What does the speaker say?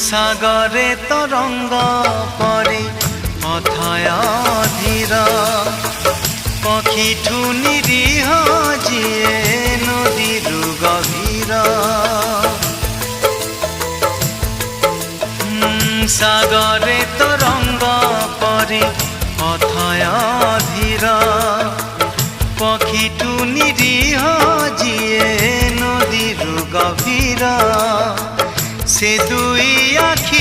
সাগরে তরঙ্গ পরে অথয় ধীর পক্ষীঠু নিরীহ যিয়ে নদীর গভীর সাগরে তরঙ্গ পরে অথয় ধীর পক্ষীঠু নিরীহ যিয়ে নদীর গভীর से दुई आखि